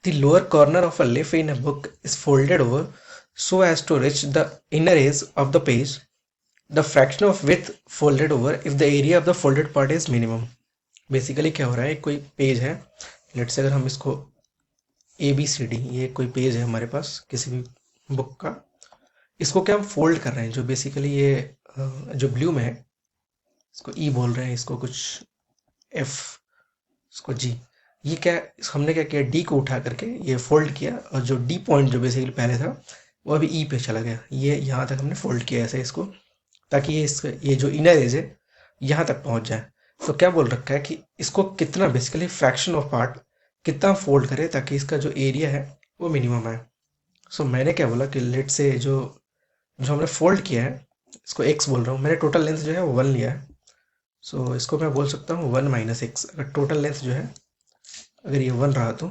The lower corner of a leaf in a book is folded over so as to reach the inner edge of the page. The fraction of width folded over if the area of the folded part is minimum. Basically क्या हो रहा है, कोई page है, let's say अगर हम इसको ABCD, ये कोई पेज है हमारे पास किसी भी बुक का, इसको क्या हम फोल्ड कर रहे हैं, जो बेसिकली ये जो ब्लू में है इसको E बोल रहे हैं, इसको कुछ F, इसको G। ये क्या, हमने क्या किया, डी को उठा करके ये फोल्ड किया, और जो डी पॉइंट जो बेसिकली पहले था वो अभी ई पे चला गया, ये यहाँ तक हमने फोल्ड किया ऐसे इसको, ताकि ये जो इनर एज है यहाँ तक पहुँच जाए। तो क्या बोल रखा है कि इसको कितना, बेसिकली फ्रैक्शन ऑफ पार्ट कितना फोल्ड करे ताकि इसका जो एरिया है वो मिनिमम आए। सो मैंने क्या बोला कि लेट से जो जो हमने फोल्ड किया है, इसको एक्स बोल रहा हूँ, मैंने टोटल लेंथ जो है वो 1 लिया है। सो इसको मैं बोल सकता हूँ 1 माइनस एक्स। अगर टोटल लेंथ जो है अगर ये 1 रहा तो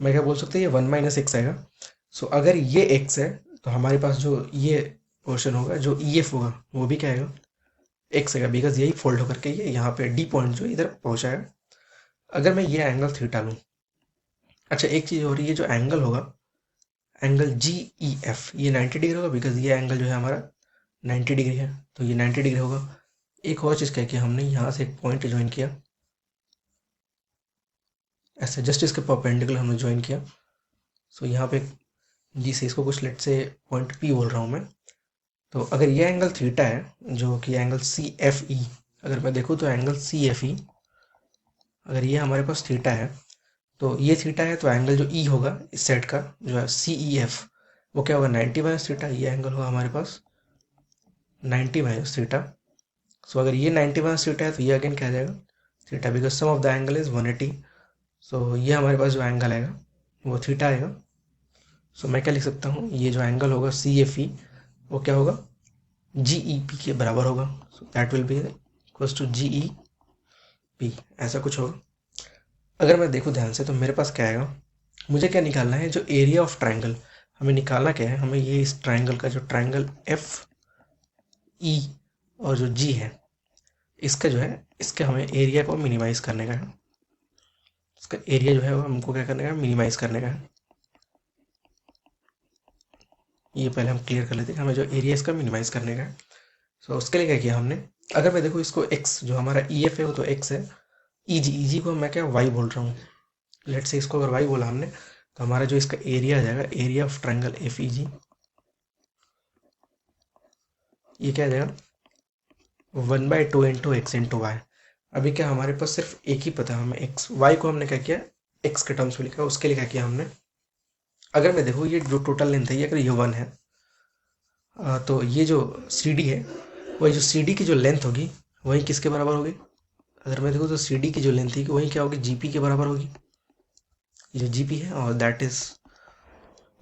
मैं क्या बोल सकता हूँ, ये 1 माइनस एक्स आएगा। सो अगर ये एक्स है तो हमारे पास जो ये पोर्शन होगा, जो ई एफ होगा, वो भी क्या आएगा, एक्स आएगा, बिकॉज यही फोल्ड होकर के ये यहाँ पे डी पॉइंट जो इधर पहुँचाएगा। अगर मैं ये एंगल थीटा लूँ, अच्छा एक चीज़ हो रही है, जो एंगल होगा, एंगल जी ई एफ, ये 90 डिग्री होगा, बिकॉज ये एंगल जो है हमारा 90 डिग्री है, तो ये 90 डिग्री होगा। एक और चीज़ क्या किया हमने, यहाँ से एक पॉइंट ज्वाइन किया, ऐसे जस्ट इसके परपेंडिकुलर हमने ज्वाइन किया। सो यहाँ पे जी से इसको कुछ लेट से पॉइंट पी बोल रहा हूँ मैं। तो अगर ये एंगल थीटा है, जो कि एंगल सी एफ ई, अगर मैं देखूँ तो एंगल सी एफ ई, अगर ये हमारे पास थीटा है, तो ये थीटा है, तो एंगल जो ई होगा इस सेट का जो है सी ई एफ, वो क्या होगा 90 माइनस थीटा, ये एंगल होगा हमारे पास 90 माइनस थीटा। सो अगर ये 90 माइनस थीटा है तो ये अगेन क्या आ जाएगा theta, because sum of the angle is 180। So ये हमारे पास जो एंगल आएगा वो थीटा आएगा। सो मैं क्या लिख सकता हूँ, ये जो एंगल होगा सी एफ ई, वो क्या होगा जी ई पी के बराबर होगा। So that will be equals to G E P, ऐसा कुछ होगा। अगर मैं देखूँ ध्यान से तो मेरे पास क्या आएगा, मुझे क्या निकालना है, जो एरिया ऑफ ट्राइंगल हमें निकालना क्या है, हमें ये इस ट्राइंगल का जो ट्राइंगल एफ ई और जो जी है, इसका जो है, इसके हमें एरिया को मिनिमाइज करने का है। इसका एरिया जो है वो हमको क्या करने का है, मिनिमाइज करने का है। ये पहले हम क्लियर कर लेते हैं, हमें जो एरिया इसका मिनिमाइज करने का है। सो उसके लिए क्या किया हमने, अगर मैं देखो इसको एक्स, जो हमारा ई एफ है वो तो एक्स है, ई जी को मैं क्या वाई बोल रहा हूँ, लेट से इसको अगर वाई बोला हमने, तो हमारा जो इसका एरिया आ जाएगा, area of triangle F E G, ये क्या आ जाएगा 1/2 इंटू एक्स इंटू वाई। अभी क्या हमारे पास सिर्फ एक ही पता है हमें, एक्स, वाई को हमने क्या किया एक्स के टर्म्स में लिखा, उसके लिए क्या किया हमने, अगर मैं देखो ये जो टोटल लेंथ है, ये अगर ये 1 है, तो ये जो सी डी है, वही जो सी डी की जो लेंथ होगी वही किसके बराबर होगी, अगर मैं देखूँ तो सी डी की जो लेंथ थी वही क्या होगी, जी पी के बराबर होगी। ये जो जी पी है और दैट इज़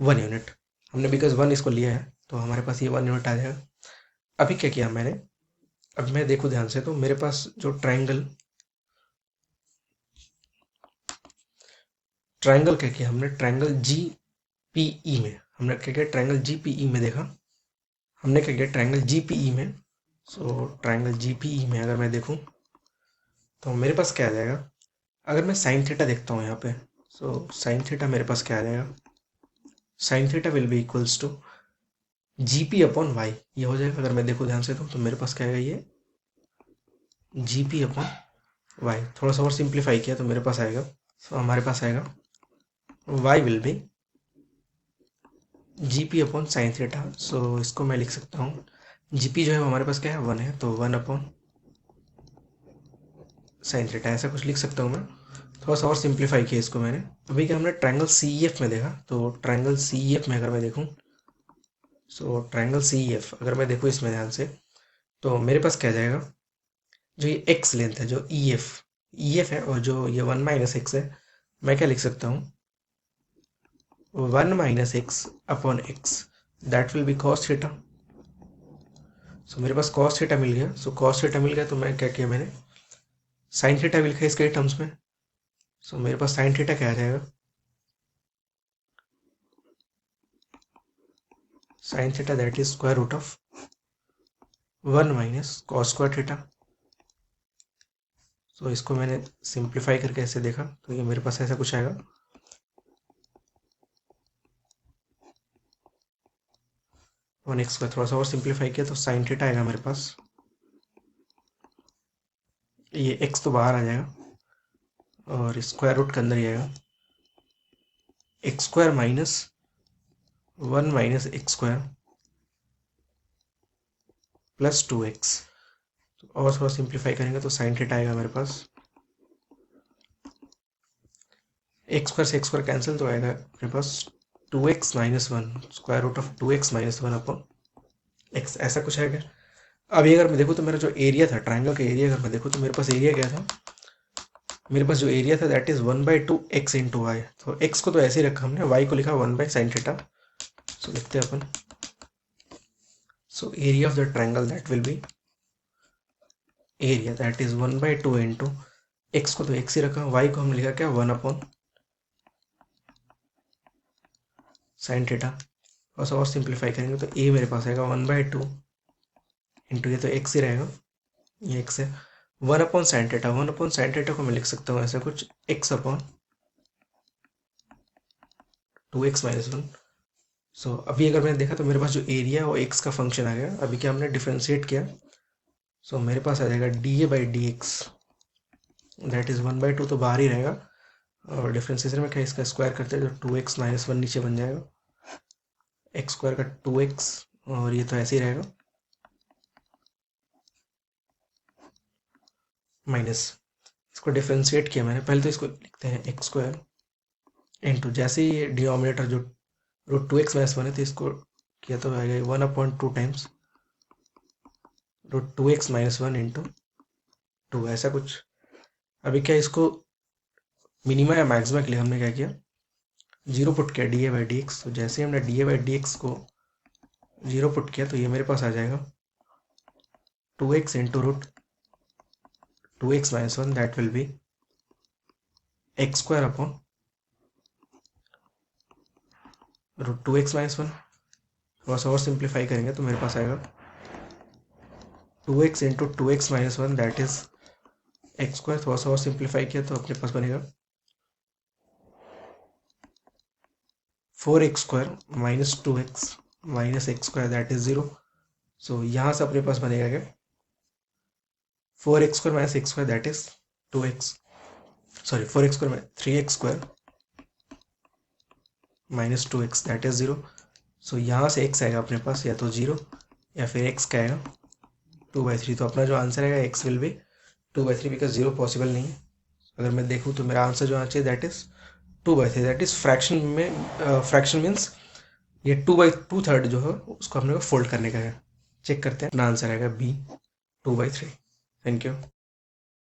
1 यूनिट। हमने बिकॉज 1 इसको लिया है तो हमारे पास ये 1 यूनिट आ जाएगा। अभी क्या किया मैंने, अब मैं देखूँ ध्यान से तो मेरे पास जो ट्राइंगल ट्राइंगल क्या किया हमने, ट्राइंगल जी पी ई में हमने क्या किया, ट्राइंगल जी पी ई में देखा, हमने क्या किया ट्राइंगल जी पी ई में। So triangle G P E में अगर मैं देखूँ तो मेरे पास क्या आ जाएगा, अगर मैं साइन थीटा देखता हूँ यहाँ पे, सो साइन थीटा मेरे पास क्या आ जाएगा, sine theta will be equals to G P upon Y, ये हो जाएगा। अगर मैं देखूँ ध्यान से तो मेरे पास क्या आएगा, ये जी पी अपॉन वाई, थोड़ा सा और सिंप्लीफाई किया तो मेरे पास आएगा, सो हमारे पास आएगा Y will be G P upon sine theta. So इसको मैं लिख सकता हूँ, जी पी जो है हमारे पास क्या है 1 है, तो 1 अपॉन साइन थीटा, ऐसा कुछ लिख सकता हूँ मैं। थोड़ा सा और सिंप्लीफाई किया इसको मैंने। अभी क्या हमने ट्राइंगल सी ई एफ में देखा, तो ट्राइंगल सी ई एफ में अगर मैं देखूँ, सो ट्राइंगल सी ई एफ अगर मैं देखूँ इसमें ध्यान से, तो मेरे पास क्या जाएगा, जो ये एक्स लेंथ है, जो ई एफ है, और जो ये 1 माइनस एक्स है, मैं क्या लिख सकता हूँ 1 minus X upon X, that will be cos theta. So मेरे पास कॉस थीटा मिल गया। सो कॉस थीटा मिल गया तो मैं क्या किया मैंने, साइन थीटा भी लिखा इसके टर्म्स में। सो मेरे पास साइन थीटा क्या आ जाएगा, sine theta that is square root of 1 minus cos square theta. So इसको मैंने सिंप्लीफाई करके ऐसे देखा तो ये मेरे पास ऐसा कुछ आएगा। वन एक्स का थोड़ा सा और सिंप्लीफाई किया तो साइन थीटा आएगा मेरे पास। ये एक्स तो बाहर आ जाएगा और स्क्वायर रूट के अंदर ही आएगा। X square minus 1 minus x square plus 2x। और थोड़ा सिंप्लीफाई करेंगे तो साइन थीटा आएगा मेरे पास। एक्स स्क्वायर से एक्स स्क्वायर कैंसिल तो आएगा मेरे पास 2x minus 1 square root of 2x minus 1 upon x, ऐसा कुछ आएगा। अभी अगर मैं देखूँ तो मेरा जो एरिया था ट्राइंगल का एरिया, अगर मैं देखूँ तो मेरे पास एरिया क्या था, मेरे पास जो एरिया था that is 1/2 x into y. तो x को तो ऐसे ही रखा हमने, y को लिखा 1/sin थीटा। सो लिखते हैं अपन, so area of the triangle that will be area that is 1/2 into X को तो x ही रखा, y को हमने लिखा क्या 1 अपॉन साइन थीटा। और सिंप्लीफाई करेंगे तो a मेरे पास आएगा 1/2 इंटू, ये तो x ही रहेगा, ये x है 1 upon sine theta. 1 upon sine theta को मैं लिख सकता हूँ ऐसा कुछ x अपॉन 2x माइनस 1। सो अभी अगर मैंने देखा तो मेरे पास जो एरिया है वो x का फंक्शन आ गया। अभी क्या हमने डिफ्रेंशिएट किया, सो मेरे पास आ जाएगा dA/dx दैट इज 1/2 तो बाहर ही रहेगा, और डिफ्रेंशिएशन में क्या इसका स्क्वायर करते हैं तो 2x माइनस 1 नीचे बन जाएगा, एक्स स्क्वायर का 2x, और ये तो ऐसे ही रहेगा माइनस, इसको डिफ्रेंशिएट किया मैंने। पहले तो इसको लिखते हैं एक्स स्क्वायर इंटू, जैसे ही डिनोमिनेटर जो रूट 2x माइनस 1 है तो इसको किया तो आएगा 1/2 times root 2x minus 1 into 2, ऐसा कुछ। अभी क्या इसको मिनिमा या मैक्सिमा के लिए हमने क्या किया, जीरो पुट किया dA/dx। तो जैसे ही हमने dA/dx को जीरो पुट किया तो ये मेरे पास आ जाएगा 2x into root 2x minus 1 that will be x square upon root 2x minus 1। थोड़ा सा और सिंप्लीफाई करेंगे तो मेरे पास आएगा 2x into 2x minus 1 that is x square. थोड़ा सा और सिंप्लीफाई किया तो अपने पास बनेगा 4x square minus 2x minus x square that is 0। सो यहाँ से अपने पास बनेगा क्या 4x square minus x square that is 2x, sorry 4x square 3x square minus 2x that is 0। सो यहाँ से x आएगा अपने पास या तो 0 या फिर x का आएगा 2/3। तो अपना जो आंसर आएगा x will be 2/3 because 0 possible नहीं है। अगर मैं देखूँ तो मेरा आंसर जो आना चाहिए that is 2/3, that is fraction में, फ्रैक्शन मीन्स ये 2/2 जो है उसको हमने फोल्ड करने का है। चेक करते हैं, अपना आंसर आएगा B 2/3। Thank you.